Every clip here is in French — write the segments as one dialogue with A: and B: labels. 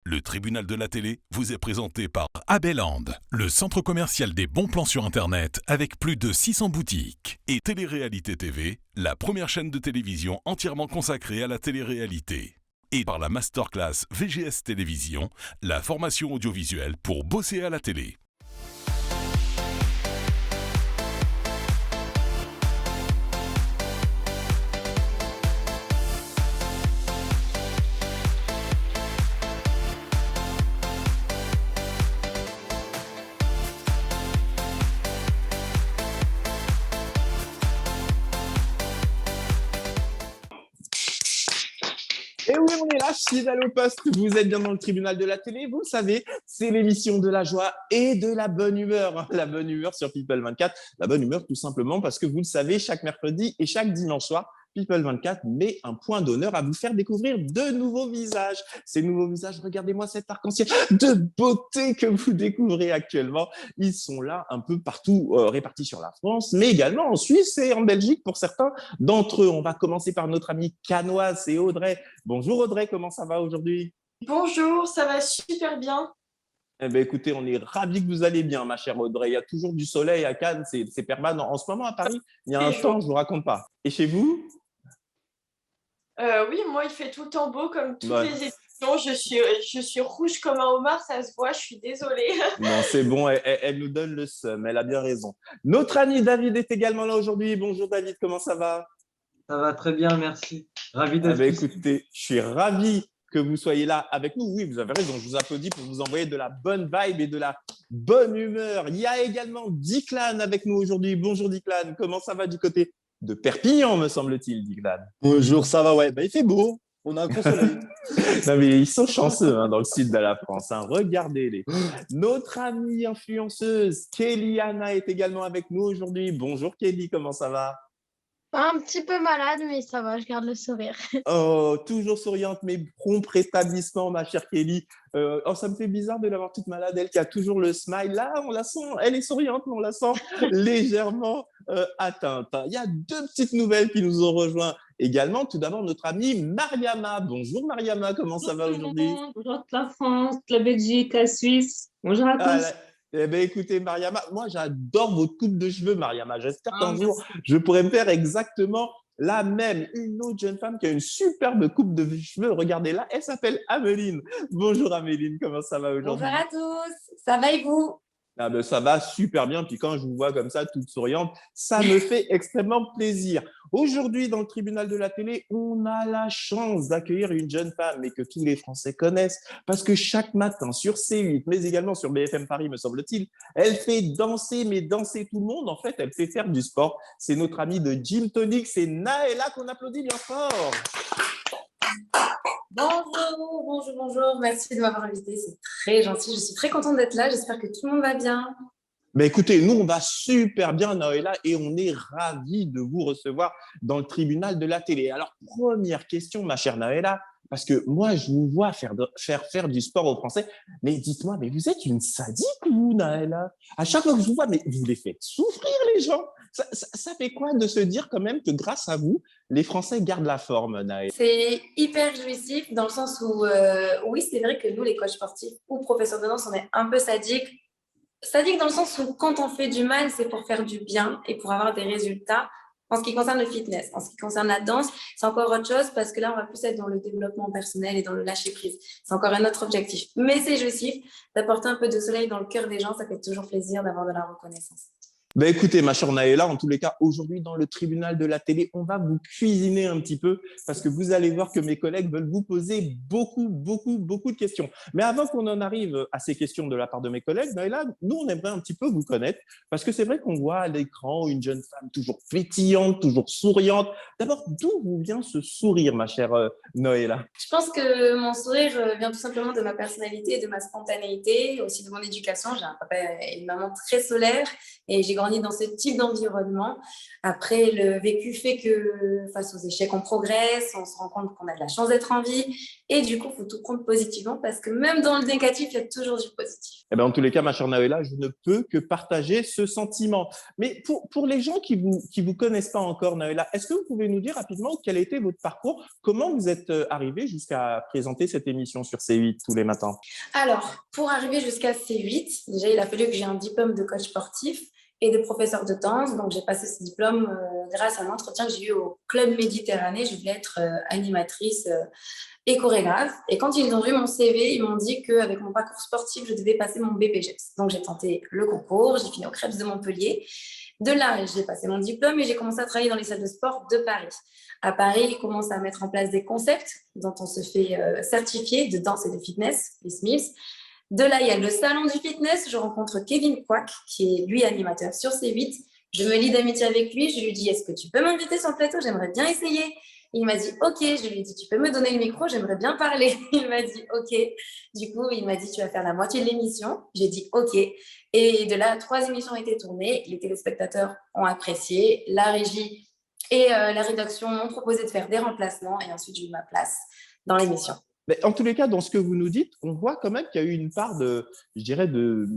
A: Le tribunal de la télé vous est présenté par Abeland, le centre commercial des bons plans sur Internet avec plus de 600 boutiques. Et Télé-Réalité TV, la première chaîne de télévision entièrement consacrée à la télé-réalité. Et par la masterclass VGS Télévision, la formation audiovisuelle pour bosser à la télé.
B: Et oui, on est là, fidèle au poste. Vous êtes bien dans le tribunal de la télé. Vous le savez, c'est l'émission de la joie et de la bonne humeur. La bonne humeur sur People 24. La bonne humeur, tout simplement, parce que vous le savez, chaque mercredi et chaque dimanche soir, People 24 met un point d'honneur à vous faire découvrir de nouveaux visages. Ces nouveaux visages, regardez-moi cet arc-en-ciel de beauté que vous découvrez actuellement. Ils sont là un peu partout, répartis sur la France, mais également en Suisse et en Belgique pour certains d'entre eux. On va commencer par notre amie canoise et Audrey. Bonjour Audrey, comment ça va aujourd'hui?
C: Bonjour, ça va super bien.
B: Eh bien, écoutez, on est ravis que vous allez bien, ma chère Audrey. Il y a toujours du soleil à Cannes, c'est permanent. En ce moment, à Paris, il y a un temps, je ne vous raconte pas. Et chez vous?
C: Oui, moi, il fait tout le temps beau comme toutes
B: Ouais.
C: les éditions. Je suis rouge comme un homard, ça se voit, je suis désolée.
B: Non, c'est bon, elle nous donne le seum, elle a bien raison. Notre ami David est également là aujourd'hui. Bonjour David, comment ça va?
D: Ça va très bien, merci. Ravi
B: Ah
D: d'être
B: ben,
D: ici.
B: écoutez, je suis ravi que vous soyez là avec nous. Oui, vous avez raison, je vous applaudis pour vous envoyer de la bonne vibe et de la bonne humeur. Il y a également Diclan avec nous aujourd'hui. Bonjour Diclan, comment ça va du côté de Perpignan, me semble-t-il, Diclan?
E: Bonjour, ça va, ouais. Bah, il fait beau, on a un gros soleil.
B: Non, mais ils sont chanceux dans le sud de la France. Regardez-les. Notre amie influenceuse, Kellyanna, est également avec nous aujourd'hui. Bonjour Kelly, comment ça va?
F: Un petit peu malade, mais ça va, je garde le sourire.
B: Oh, toujours souriante, mais prompt rétablissement, ma chère Kelly. Oh, ça me fait bizarre de l'avoir toute malade, elle qui a toujours le smile. Là, on la sent, elle est souriante, mais on la sent légèrement atteinte. Il y a deux petites nouvelles qui nous ont rejoints également. Tout d'abord, notre amie Mariama. Bonjour Mariama, comment ça va aujourd'hui?
G: Bonjour toute la France, toute la Belgique, la Suisse. Bonjour à tous.
B: Eh bien, écoutez, Mariama, moi, j'adore votre coupe de cheveux, Mariama. J'espère qu'un
G: Ah,
B: jour, je pourrai me faire exactement la même. Une autre jeune femme qui a une superbe coupe de cheveux, regardez-la, elle s'appelle Ameline. Bonjour Ameline, comment ça va aujourd'hui?
H: Bonjour à tous, ça va et vous?
B: Ah ben, ça va super bien. Puis quand je vous vois comme ça, toute souriante, ça me fait extrêmement plaisir. Aujourd'hui, dans le tribunal de la télé, on a la chance d'accueillir une jeune femme, mais que tous les Français connaissent, parce que chaque matin sur C8, mais également sur BFM Paris, me semble-t-il, elle fait danser, mais danser tout le monde. En fait, elle fait faire du sport. C'est notre amie de Gym Tonic, c'est Naëla qu'on applaudit bien fort.
H: Bonjour, merci de m'avoir invitée, c'est très gentil, je suis très contente d'être là, j'espère que tout le monde va bien.
B: Mais écoutez, nous, on va super bien, Naëla, et on est ravis de vous recevoir dans le tribunal de la télé. Alors, première question, ma chère Naëla, parce que moi, je vous vois faire du sport aux Français, mais dites-moi, mais vous êtes une sadique, vous, Naëla? À chaque fois que je vous vois, mais vous les faites souffrir, les gens. Ça fait quoi de se dire quand même que grâce à vous, les Français gardent la forme, Naëla?
H: C'est hyper jouissif dans le sens où, oui, c'est vrai que nous, les coachs sportifs ou professeurs de danse, on est un peu sadiques. Sadique dans le sens où quand on fait du mal, c'est pour faire du bien et pour avoir des résultats. En ce qui concerne le fitness, en ce qui concerne la danse, c'est encore autre chose parce que là, on va plus être dans le développement personnel et dans le lâcher-prise. C'est encore un autre objectif. Mais c'est jouissif d'apporter un peu de soleil dans le cœur des gens. Ça fait toujours plaisir d'avoir de la reconnaissance.
B: Ben écoutez, ma chère Naëla, en tous les cas, aujourd'hui, dans le tribunal de la télé, on va vous cuisiner un petit peu parce que vous allez voir que mes collègues veulent vous poser beaucoup de questions. Mais avant qu'on en arrive à ces questions de la part de mes collègues, Naëla, nous, on aimerait un petit peu vous connaître parce que c'est vrai qu'on voit à l'écran une jeune femme toujours pétillante, toujours souriante. D'abord, d'où vous vient ce sourire, ma chère Naëla?
H: Je pense que mon sourire vient tout simplement de ma personnalité et de ma spontanéité, aussi de mon éducation. J'ai un papa et une maman très solaire et j'ai grandi grandi dans ce type d'environnement. Après, le vécu fait que face aux échecs, on progresse, on se rend compte qu'on a de la chance d'être en vie. Et du coup, il faut tout prendre positivement parce que même dans le négatif, il y a toujours du positif.
B: Eh ben, en tous les cas, ma chère Naëla, je ne peux que partager ce sentiment. Mais pour les gens qui vous connaissent pas encore, Naëla, est-ce que vous pouvez nous dire rapidement quel a été votre parcours? Comment vous êtes arrivé jusqu'à présenter cette émission sur C8 tous les matins?
H: Alors, pour arriver jusqu'à C8, déjà, il a fallu que j'ai un diplôme de coach sportif et de professeur de danse. Donc, j'ai passé ce diplôme grâce à un entretien que j'ai eu au Club Méditerranée. Je voulais être animatrice et chorégraphe. Et quand ils ont vu mon CV, ils m'ont dit qu'avec mon parcours sportif, je devais passer mon BPGEPS. Donc, j'ai tenté le concours, j'ai fini au Crêpes de Montpellier. De là, j'ai passé mon diplôme et j'ai commencé à travailler dans les salles de sport de Paris. À Paris, ils commencent à mettre en place des concepts dont on se fait certifier de danse et de fitness, les SMIFS. De là, il y a le salon du fitness. Je rencontre Kevin Kwak, qui est lui animateur sur C8. Je me lie d'amitié avec lui. Je lui dis, est-ce que tu peux m'inviter sur le plateau? J'aimerais bien essayer. Il m'a dit, OK. Je lui ai dit, tu peux me donner le micro? J'aimerais bien parler. Il m'a dit, OK. Du coup, il m'a dit, tu vas faire la moitié de l'émission. J'ai dit, OK. Et de là, 3 émissions ont été tournées. Les téléspectateurs ont apprécié. La régie et la rédaction m'ont proposé de faire des remplacements. Et ensuite, j'ai eu ma place dans l'émission.
B: Mais en tous les cas, dans ce que vous nous dites, on voit quand même qu'il y a eu une part je dirais, de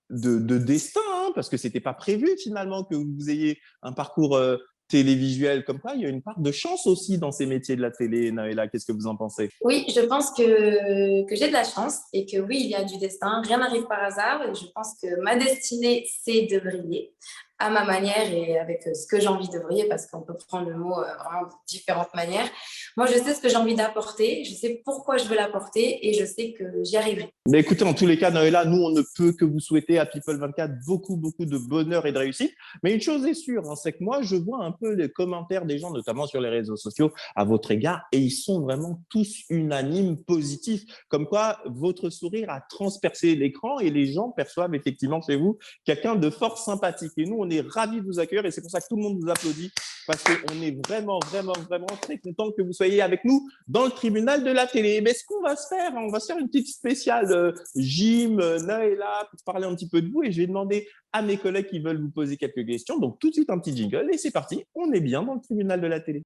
B: destin, hein, parce que c'était pas prévu finalement que vous ayez un parcours télévisuel comme ça. Il y a une part de chance aussi dans ces métiers de la télé, Naëla. Qu'est-ce que vous en pensez?
H: Oui, je pense que j'ai de la chance et que oui, il y a du destin. Rien n'arrive par hasard et je pense que ma destinée, c'est de briller à ma manière et avec ce que j'ai envie de briller parce qu'on peut prendre le mot vraiment de différentes manières. Moi, je sais ce que j'ai envie d'apporter, je sais pourquoi je veux l'apporter et je sais que j'y arriverai.
B: Mais écoutez, en tous les cas, Naëla, nous, on ne peut que vous souhaiter à People24 beaucoup, beaucoup de bonheur et de réussite. Mais une chose est sûre, hein, c'est que moi, je vois un peu les commentaires des gens, notamment sur les réseaux sociaux, à votre égard, et ils sont vraiment tous unanimes, positifs. Comme quoi, votre sourire a transpercé l'écran et les gens perçoivent effectivement chez vous quelqu'un de fort sympathique. Et nous, on est ravis de vous accueillir et c'est pour ça que tout le monde vous applaudit parce qu'on est vraiment, vraiment, vraiment très content que vous soyez avec nous dans le tribunal de la télé. Mais ce qu'on va se faire, on va se faire une petite spéciale Jim, Naëla, pour parler un petit peu de vous et je vais demander à mes collègues qui veulent vous poser quelques questions. Donc tout de suite un petit jingle et c'est parti, on est bien dans le tribunal de la télé.